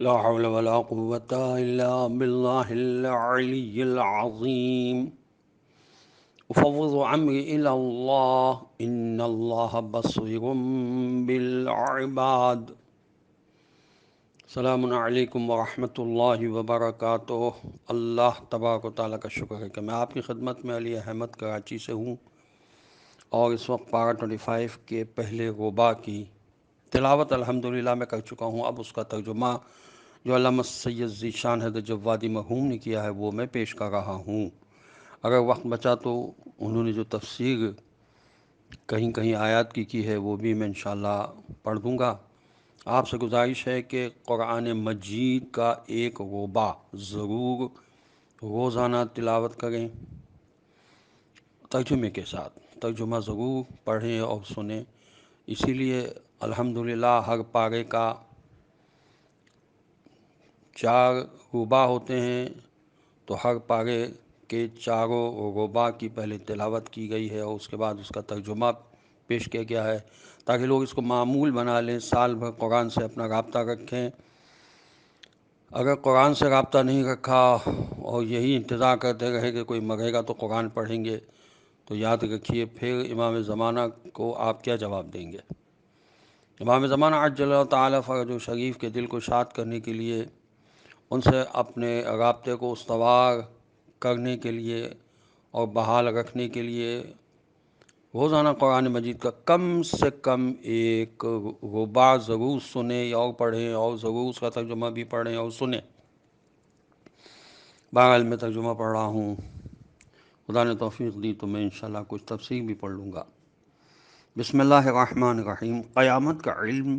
لا حول ولا قوة إلا بالله العلي العظيم. أفوض أمري إلى الله إن الله بصير بالعباد. السلام علیکم ورحمۃ اللہ وبرکاتہ۔ اللہ تبارک و تعالیٰ کا شکر ہے کہ میں آپ کی خدمت میں علی احمد کراچی سے ہوں، اور اس وقت پارہ 25 کے پہلے ربع کی تلاوت الحمدللہ میں کر چکا ہوں۔ اب اس کا ترجمہ جو علامہ سید ذیشان حضرت جوادی مرحوم نے کیا ہے وہ میں پیش کر رہا ہوں۔ اگر وقت بچا تو انہوں نے جو تفسیر کہیں کہیں آیات کی ہے وہ بھی میں انشاءاللہ پڑھ دوں گا۔ آپ سے گزارش ہے کہ قرآن مجید کا ایک ربع ضرور روزانہ تلاوت کریں، ترجمے کے ساتھ ترجمہ ضرور پڑھیں اور سنیں۔ اسی لیے الحمدللہ ہر پارے کا 4 ربع ہوتے ہیں، تو ہر پارے کے چاروں ربع کی پہلے تلاوت کی گئی ہے اور اس کے بعد اس کا ترجمہ پیش کیا گیا ہے، تاکہ لوگ اس کو معمول بنا لیں، سال بھر قرآن سے اپنا رابطہ رکھیں۔ اگر قرآن سے رابطہ نہیں رکھا اور یہی انتظار کرتے رہے کہ کوئی مرے گا تو قرآن پڑھیں گے، تو یاد رکھیے پھر امام زمانہ کو آپ کیا جواب دیں گے۔ امام زمانہ عجل اللہ تعالیٰ فرج و شریف کے دل کو شاد کرنے کے لیے، ان سے اپنے رابطے کو استوار کرنے کے لیے اور بحال رکھنے کے لیے روزانہ قرآن مجید کا کم سے کم ایک ربع ضرور سنیں اور پڑھیں، اور ضرور اس کا ترجمہ بھی پڑھیں اور سنیں۔ بہرحال میں ترجمہ پڑھ رہا ہوں، خدا نے توفیق دی تو میں انشاءاللہ کچھ تفسیر بھی پڑھ لوں گا۔ بسم اللہ الرحمن الرحیم۔ قیامت کا علم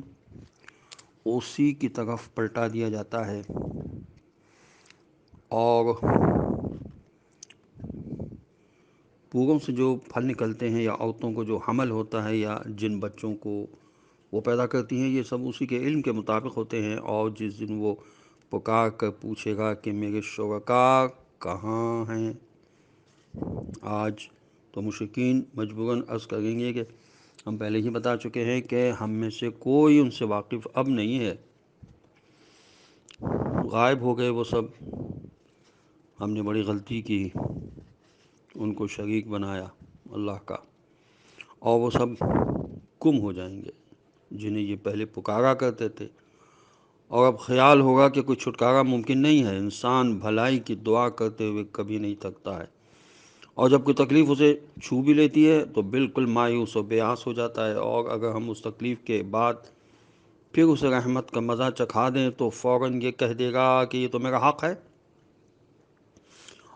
اسی کی طرف پلٹا دیا جاتا ہے، اور پوروں سے جو پھل نکلتے ہیں یا عورتوں کو جو حمل ہوتا ہے یا جن بچوں کو وہ پیدا کرتی ہیں، یہ سب اسی کے علم کے مطابق ہوتے ہیں۔ اور جس دن وہ پکار کر پوچھے گا کہ میرے شرکاء کہاں ہیں، آج تو مشرکین مجبوراً عرض کریں گے کہ ہم پہلے ہی بتا چکے ہیں کہ ہم میں سے کوئی ان سے واقف اب نہیں ہے، غائب ہو گئے وہ سب، ہم نے بڑی غلطی کی، ان کو شریک بنایا اللہ کا، اور وہ سب گم ہو جائیں گے جنہیں یہ پہلے پکارا کرتے تھے۔ اور اب خیال ہوگا کہ کوئی چھٹکارا ممکن نہیں ہے، انسان بھلائی کی دعا کرتے ہوئے کبھی نہیں تھکتا ہے، اور جب کوئی تکلیف اسے چھو بھی لیتی ہے تو بالکل مایوس و بے آس ہو جاتا ہے، اور اگر ہم اس تکلیف کے بعد پھر اسے رحمت کا مزہ چکھا دیں تو فوراً یہ کہہ دے گا کہ یہ تو میرا حق ہے،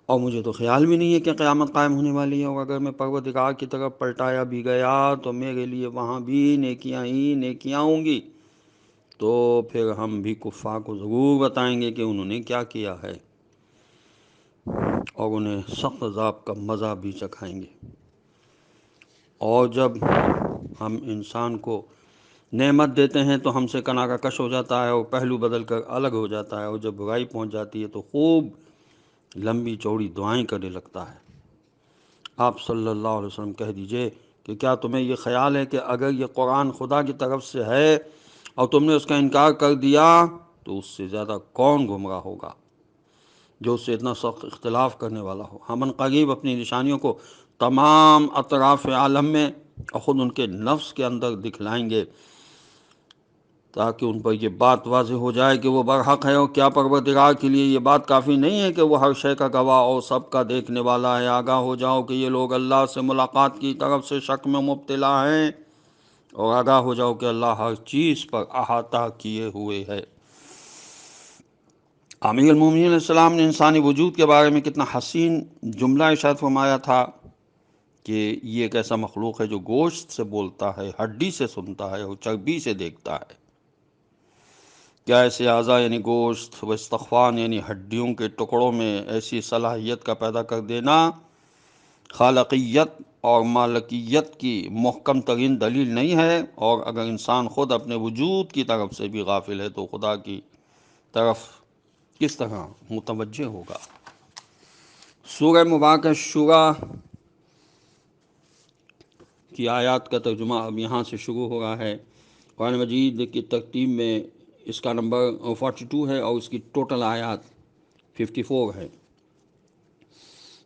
اور مجھے تو خیال بھی نہیں ہے کہ قیامت قائم ہونے والی ہے، اور اگر میں پروردگار کی طرف پلٹایا بھی گیا تو میرے لیے وہاں بھی نیکیاں ہی نیکیاں ہوں گی۔ تو پھر ہم بھی کفار کو ضرور بتائیں گے کہ انہوں نے کیا کیا ہے، اور انہیں سخت عذاب کا مزہ بھی چکھائیں گے۔ اور جب ہم انسان کو نعمت دیتے ہیں تو ہم سے کنارہ کش ہو جاتا ہے اور پہلو بدل کر الگ ہو جاتا ہے، اور جب برائی پہنچ جاتی ہے تو خوب لمبی چوڑی دعائیں کرنے لگتا ہے۔ آپ صلی اللہ علیہ وسلم کہہ دیجئے کہ کیا تمہیں یہ خیال ہے کہ اگر یہ قرآن خدا کی طرف سے ہے اور تم نے اس کا انکار کر دیا تو اس سے زیادہ کون گمراہ ہوگا جو اس سے اتنا سخت اختلاف کرنے والا ہو۔ ہم قریب اپنی نشانیوں کو تمام اطراف عالم میں اور خود ان کے نفس کے اندر دکھلائیں گے، تاکہ ان پر یہ بات واضح ہو جائے کہ وہ برحق ہے، اور کیا پروردگار کے لیے یہ بات کافی نہیں ہے کہ وہ ہر شے کا گواہ اور سب کا دیکھنے والا ہے۔ آگاہ ہو جاؤ کہ یہ لوگ اللہ سے ملاقات کی طرف سے شک میں مبتلا ہیں، اور آگاہ ہو جاؤ کہ اللہ ہر چیز پر احاطہ کیے ہوئے ہے۔ امیر المومنین علیہ السلام نے انسانی وجود کے بارے میں کتنا حسین جملہ ارشاد فرمایا تھا کہ یہ ایک ایسا مخلوق ہے جو گوشت سے بولتا ہے، ہڈی سے سنتا ہے اور چربی سے دیکھتا ہے۔ کیا ایسے اعضاء یعنی گوشت و استخوان یعنی ہڈیوں کے ٹکڑوں میں ایسی صلاحیت کا پیدا کر دینا خالقیت اور مالکیت کی محکم ترین دلیل نہیں ہے؟ اور اگر انسان خود اپنے وجود کی طرف سے بھی غافل ہے تو خدا کی طرف کس طرح متوجہ ہوگا؟ سورہ مبارکہ شورى کی آیات کا ترجمہ اب یہاں سے شروع ہو رہا ہے۔ قرآن مجید کی ترتیب میں اس کا نمبر 42 ہے اور اس کی ٹوٹل آیات 54 ہے۔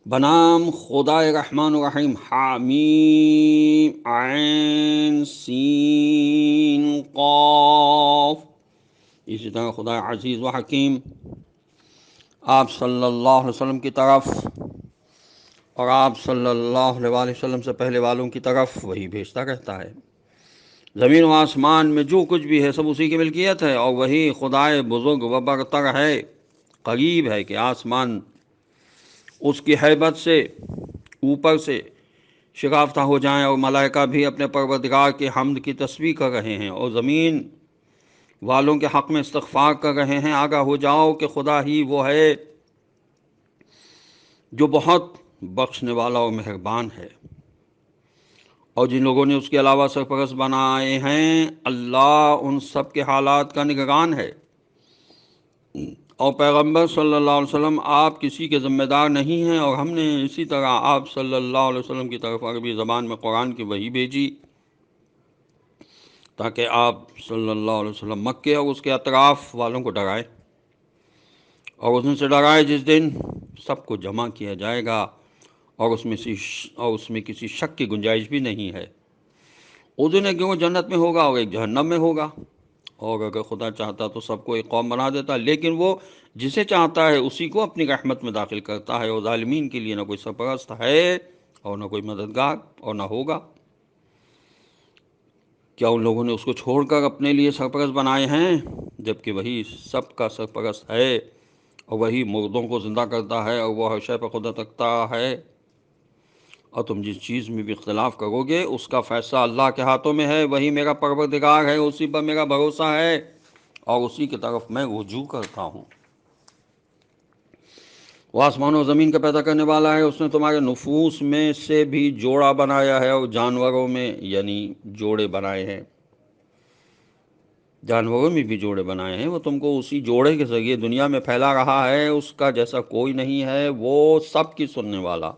بنام خدا رحمان الرحیم، حامیم عین سین قاف۔ اسی طرح خدا عزیز و حکیم آپ صلی اللہ علیہ وسلم کی طرف اور آپ صلی اللہ علیہ وسلم سے پہلے والوں کی طرف وہی بھیجتا رہتا ہے۔ زمین و آسمان میں جو کچھ بھی ہے سب اسی کی ملکیت ہے، اور وہی خدائے بزرگ و برتر ہے۔ قریب ہے کہ آسمان اس کی ہیبت سے اوپر سے شگافتہ ہو جائیں، اور ملائکہ بھی اپنے پروردگار کی حمد کی تسبیح کر رہے ہیں، اور زمین والوں کے حق میں استغفار کر رہے ہیں۔ آگاہ ہو جاؤ کہ خدا ہی وہ ہے جو بہت بخشنے والا اور مہربان ہے۔ اور جن لوگوں نے اس کے علاوہ سرپرست بنائے ہیں، اللہ ان سب کے حالات کا نگران ہے۔ اور پیغمبر صلی اللہ علیہ وسلم آپ کسی کے ذمہ دار نہیں ہیں، اور ہم نے اسی طرح آپ صلی اللہ علیہ وسلم کی طرف عربی زبان میں قرآن کی وحی بھیجی تاکہ آپ صلی اللہ علیہ وسلم مکے اور اس کے اطراف والوں کو ڈرائیں، اور اس دن سے ڈرائے جس دن سب کو جمع کیا جائے گا، اور اس میں کسی شک کی گنجائش بھی نہیں ہے۔ اس دن ایک گروہ جنت میں ہوگا اور ایک جہنم میں ہوگا، اور اگر خدا چاہتا تو سب کو ایک قوم بنا دیتا، لیکن وہ جسے چاہتا ہے اسی کو اپنی رحمت میں داخل کرتا ہے، اور ظالمین کے لیے نہ کوئی سرپرست ہے اور نہ کوئی مددگار اور نہ ہوگا۔ کیا ان لوگوں نے اس کو چھوڑ کر اپنے لیے سرپرست بنائے ہیں، جبکہ وہی سب کا سرپرست ہے، اور وہی مردوں کو زندہ کرتا ہے، اور وہ ہر شے پر قدرت رکھتا ہے۔ اور تم جس چیز میں بھی اختلاف کرو گے اس کا فیصلہ اللہ کے ہاتھوں میں ہے، وہی میرا پروردگار ہے، اسی پر میرا بھروسہ ہے، اور اسی کی طرف میں رجوع کرتا ہوں۔ وہ آسمان و زمین کا پیدا کرنے والا ہے، اس نے تمہارے نفوس میں سے بھی جوڑا بنایا ہے، اور جانوروں میں یعنی جوڑے بنائے ہیں، جانوروں میں بھی جوڑے بنائے ہیں۔ وہ تم کو اسی جوڑے کے ذریعے دنیا میں پھیلا رہا ہے، اس کا جیسا کوئی نہیں ہے، وہ سب کی سننے والا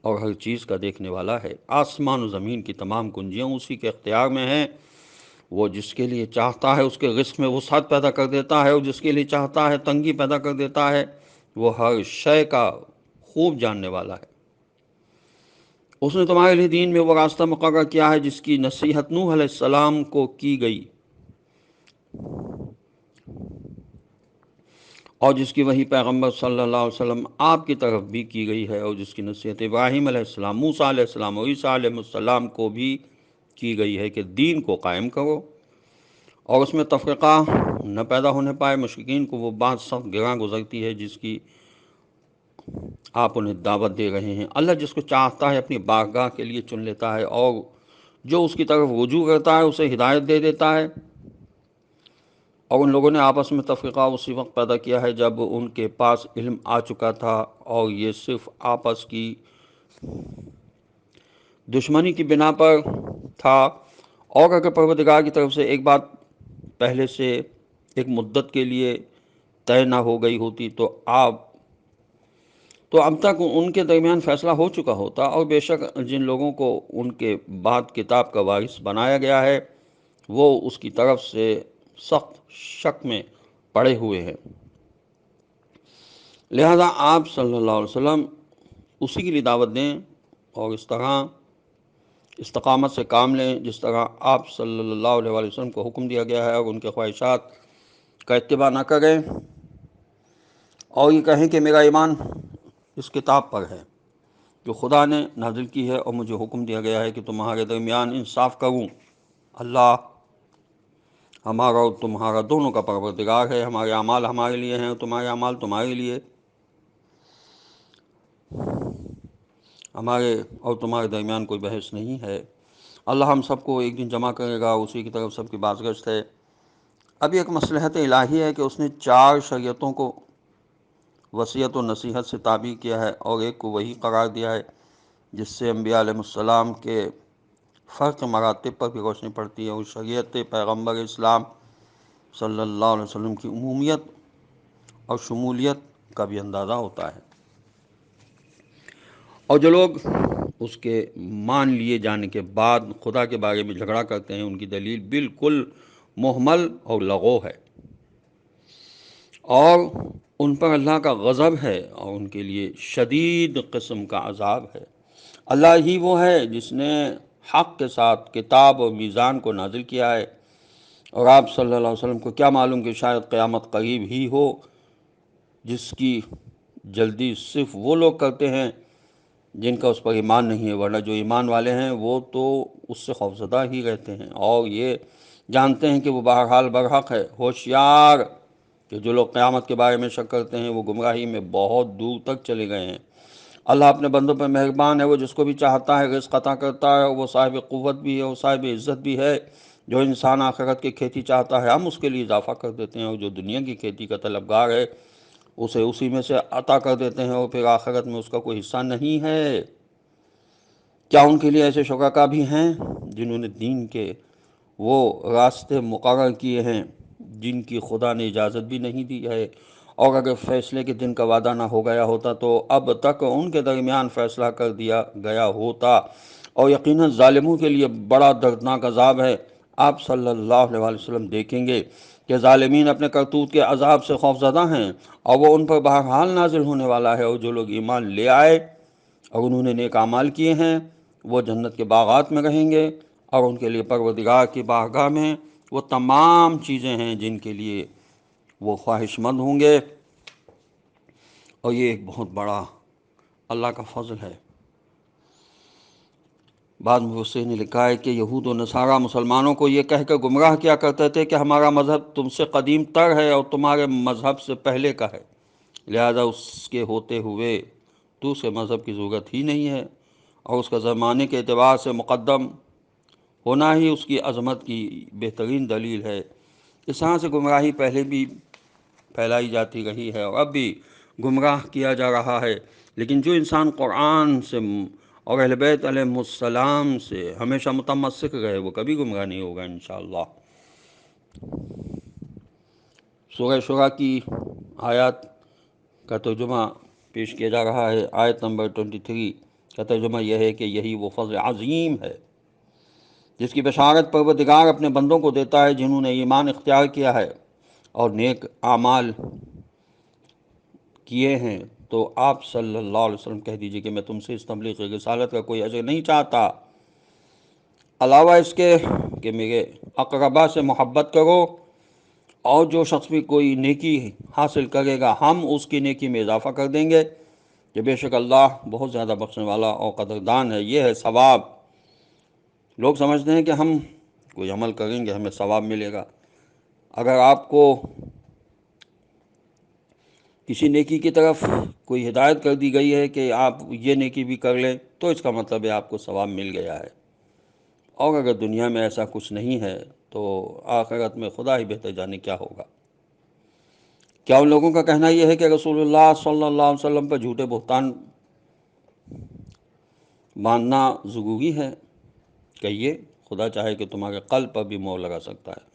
اور ہر چیز کا دیکھنے والا ہے۔ آسمان و زمین کی تمام کنجیاں اسی کے اختیار میں ہیں، وہ جس کے لیے چاہتا ہے اس کے رزق میں وسعت پیدا کر دیتا ہے، اور جس کے لیے چاہتا ہے تنگی پیدا کر دیتا ہے۔ وہ ہر شے کا خوب جاننے والا ہے۔ اس نے تمہارے لیے دین میں وہ راستہ مقرر کیا ہے جس کی نصیحت نوح علیہ السلام کو کی گئی، اور جس کی وحی پیغمبر صلی اللہ علیہ وسلم آپ کی طرف بھی کی گئی ہے، اور جس کی نصیحت ابراہیم علیہ السلام، موسیٰ علیہ السلام اور عیسیٰ علیہ السلام کو بھی کی گئی ہے کہ دین کو قائم کرو اور اس میں تفرقہ نہ پیدا ہونے پائے۔ مشرکین کو وہ بات سخت گراں گزرتی ہے جس کی آپ انہیں دعوت دے رہے ہیں۔ اللہ جس کو چاہتا ہے اپنی بارگاہ کے لیے چن لیتا ہے، اور جو اس کی طرف رجوع کرتا ہے اسے ہدایت دے دیتا ہے۔ اور ان لوگوں نے آپس میں تفرقہ اسی وقت پیدا کیا ہے جب ان کے پاس علم آ چکا تھا، اور یہ صرف آپس کی دشمنی کی بنا پر تھا۔ اور اگر پروردگار کی طرف سے ایک بات پہلے سے ایک مدت کے لیے طے نہ ہو گئی ہوتی تو اب تک ان کے درمیان فیصلہ ہو چکا ہوتا، اور بے شک جن لوگوں کو ان کے بعد کتاب کا وارث بنایا گیا ہے وہ اس کی طرف سے سخت شک میں پڑے ہوئے ہیں۔ لہذا آپ صلی اللہ علیہ وسلم اسی کے لیے دعوت دیں، اور اس طرح استقامت سے کام لیں جس طرح آپ صلی اللہ علیہ وسلم کو حکم دیا گیا ہے، اور ان کے خواہشات کا اتباع نہ کریں، اور یہ کہیں کہ میرا ایمان اس کتاب پر ہے جو خدا نے نازل کی ہے، اور مجھے حکم دیا گیا ہے کہ تمہارے درمیان انصاف کروں۔ اللہ ہمارا اور تمہارا دونوں کا پروردگار ہے، ہمارے اعمال ہمارے لیے ہیں اور تمہارے اعمال تمہارے لیے، ہمارے اور تمہارے درمیان کوئی بحث نہیں ہے۔ اللہ ہم سب کو ایک دن جمع کرے گا، اسی کی طرف سب کی بازگشت ہے۔ اب ایک مصلحت الہی ہے کہ اس نے 4 شریعتوں کو وصیت و نصیحت سے تعبیر کیا ہے، اور ایک کو وہی قرار دیا ہے جس سے انبیاء علیہ السلام کے فرق مراتب پر بھی روشنی پڑتی ہے، اور شریعت پیغمبر اسلام صلی اللہ علیہ وسلم کی عمومیت اور شمولیت کا بھی اندازہ ہوتا ہے۔ اور جو لوگ اس کے مان لیے جانے کے بعد خدا کے بارے میں جھگڑا کرتے ہیں، ان کی دلیل بالکل محمل اور لغو ہے۔ اور ان پر اللہ کا غضب ہے اور ان کے لیے شدید قسم کا عذاب ہے۔ اللہ ہی وہ ہے جس نے حق کے ساتھ کتاب اور میزان کو نازل کیا ہے، اور آپ صلی اللہ علیہ وسلم کو کیا معلوم کہ شاید قیامت قریب ہی ہو، جس کی جلدی صرف وہ لوگ کرتے ہیں جن کا اس پر ایمان نہیں ہے، ورنہ جو ایمان والے ہیں وہ تو اس سے خوفزدہ ہی رہتے ہیں اور یہ جانتے ہیں کہ وہ بہرحال برحق ہے۔ ہوشیار کہ جو لوگ قیامت کے بارے میں شک کرتے ہیں وہ گمراہی میں بہت دور تک چلے گئے ہیں۔ اللہ اپنے بندوں پر مہربان ہے، وہ جس کو بھی چاہتا ہے رزق عطا کرتا ہے، وہ صاحب قوت بھی ہے، وہ صاحب عزت بھی ہے۔ جو انسان آخرت کی کھیتی چاہتا ہے ہم اس کے لیے اضافہ کر دیتے ہیں، اور جو دنیا کی کھیتی کا طلبگار ہے اسے اسی میں سے عطا کر دیتے ہیں، اور پھر آخرت میں اس کا کوئی حصہ نہیں ہے۔ کیا ان کے لیے ایسے شرکاء بھی ہیں جنہوں نے دین کے وہ راستے مقرر کیے ہیں جن کی خدا نے اجازت بھی نہیں دی ہے، اور اگر فیصلے کے دن کا وعدہ نہ ہو گیا ہوتا تو اب تک ان کے درمیان فیصلہ کر دیا گیا ہوتا، اور یقیناً ظالموں کے لیے بڑا دردناک عذاب ہے۔ آپ صلی اللہ علیہ وسلم دیکھیں گے کہ ظالمین اپنے کرتوت کے عذاب سے خوفزدہ ہیں، اور وہ ان پر بہرحال نازل ہونے والا ہے۔ اور جو لوگ ایمان لے آئے اور انہوں نے نیک اعمال کیے ہیں وہ جنت کے باغات میں رہیں گے، اور ان کے لیے پروردگار کی بارگاہ میں وہ تمام چیزیں ہیں جن کے لیے وہ خواہش مند ہوں گے۔ اور یہ ایک بہت بڑا اللہ کا فضل ہے۔ بعد مفسرین نے لکھا ہے کہ یہود و نصارہ مسلمانوں کو یہ کہہ کر گمراہ کیا کرتے تھے کہ ہمارا مذہب تم سے قدیم تر ہے اور تمہارے مذہب سے پہلے کا ہے، لہذا اس کے ہوتے ہوئے دوسرے مذہب کی ضرورت ہی نہیں ہے، اور اس کا زمانے کے اعتبار سے مقدم ہونا ہی اس کی عظمت کی بہترین دلیل ہے۔ اس طرح سے گمراہی پہلے بھی پھیلائی جاتی رہی ہے اور اب بھی گمراہ کیا جا رہا ہے، لیکن جو انسان قرآن سے اور اہل بیت علیہ السلام سے ہمیشہ متمسک رہے وہ کبھی گمراہ نہیں ہوگا انشاءاللہ۔ سورہ شورى کی آیات کا ترجمہ پیش کیا جا رہا ہے۔ آیت نمبر 23 کا ترجمہ یہ ہے کہ یہی وہ فضل عظیم ہے جس کی بشارت پروردگار اپنے بندوں کو دیتا ہے جنہوں نے ایمان اختیار کیا ہے اور نیک اعمال کیے ہیں۔ تو آپ صلی اللہ علیہ وسلم کہہ دیجئے کہ میں تم سے اس تبلیغ رسالت کا کوئی اجر نہیں چاہتا، علاوہ اس کے کہ میرے اقربا سے محبت کرو، اور جو شخص بھی کوئی نیکی حاصل کرے گا ہم اس کی نیکی میں اضافہ کر دیں گے کہ بے شک اللہ بہت زیادہ بخشنے والا اور قدردان ہے۔ یہ ہے ثواب۔ لوگ سمجھتے ہیں کہ ہم کوئی عمل کریں گے ہمیں ثواب ملے گا۔ اگر آپ کو کسی نیکی کی طرف کوئی ہدایت کر دی گئی ہے کہ آپ یہ نیکی بھی کر لیں تو اس کا مطلب ہے آپ کو ثواب مل گیا ہے، اور اگر دنیا میں ایسا کچھ نہیں ہے تو آخرت میں خدا ہی بہتر جانے کیا ہوگا۔ کیا ان لوگوں کا کہنا یہ ہے کہ رسول اللہ صلی اللہ علیہ وسلم پر جھوٹے بہتان باندھنا ضروری ہے؟ کہیے خدا چاہے کہ تمہارے قلب پر بھی مہر لگا سکتا ہے،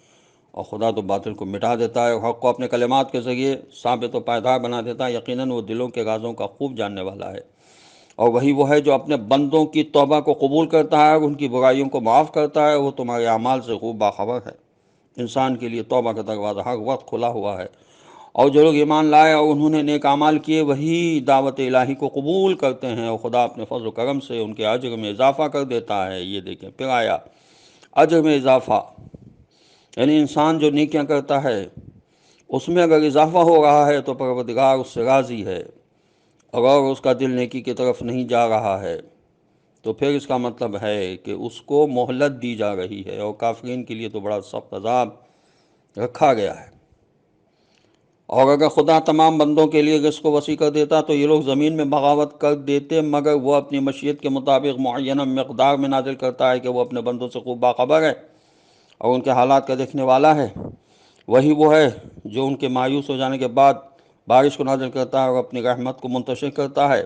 اور خدا تو باطل کو مٹا دیتا ہے اور حق کو اپنے کلمات کے ذریعے ثابت و پائیدار بنا دیتا ہے۔ یقیناً وہ دلوں کے رازوں کا خوب جاننے والا ہے، اور وہی وہ ہے جو اپنے بندوں کی توبہ کو قبول کرتا ہے اور ان کی برائیوں کو معاف کرتا ہے۔ وہ تمہارے اعمال سے خوب باخبر ہے۔ انسان کے لیے توبہ کا دروازہ ہر وقت کھلا ہوا ہے، اور جو لوگ ایمان لائے اور انہوں نے نیک اعمال کیے وہی دعوت الہی کو قبول کرتے ہیں، اور خدا اپنے فضل و کرم سے ان کے اجر میں اضافہ کر دیتا ہے۔ یہ دیکھیں پھر آیا اجر میں اضافہ، یعنی انسان جو نیکیاں کرتا ہے اس میں اگر اضافہ ہو رہا ہے تو پروردگار اس سے راضی ہے، اگر اس کا دل نیکی کی طرف نہیں جا رہا ہے تو پھر اس کا مطلب ہے کہ اس کو مہلت دی جا رہی ہے، اور کافرین کے لیے تو بڑا سخت عذاب رکھا گیا ہے۔ اور اگر خدا تمام بندوں کے لیے رزق کو وسیع کر دیتا تو یہ لوگ زمین میں بغاوت کر دیتے، مگر وہ اپنی مشیت کے مطابق معینہ مقدار میں نازل کرتا ہے کہ وہ اپنے بندوں سے خوب باخبر ہے اور ان کے حالات کا دیکھنے والا ہے۔ وہی وہ ہے جو ان کے مایوس ہو جانے کے بعد بارش کو نازل کرتا ہے اور اپنی رحمت کو منتشر کرتا ہے،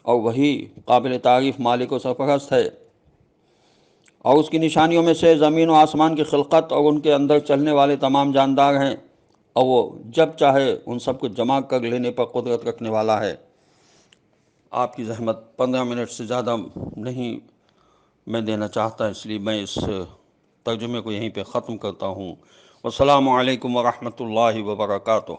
اور وہی قابل تعریف مالک و سرپرست ہے۔ اور اس کی نشانیوں میں سے زمین و آسمان کی خلقت اور ان کے اندر چلنے والے تمام جاندار ہیں، اور وہ جب چاہے ان سب کو جمع کر لینے پر قدرت رکھنے والا ہے۔ آپ کی زحمت 15 منٹ سے زیادہ نہیں میں دینا چاہتا، اس لیے میں اس ترجمے کو یہیں پہ ختم کرتا ہوں۔ والسلام علیکم ورحمۃ اللہ وبرکاتہ۔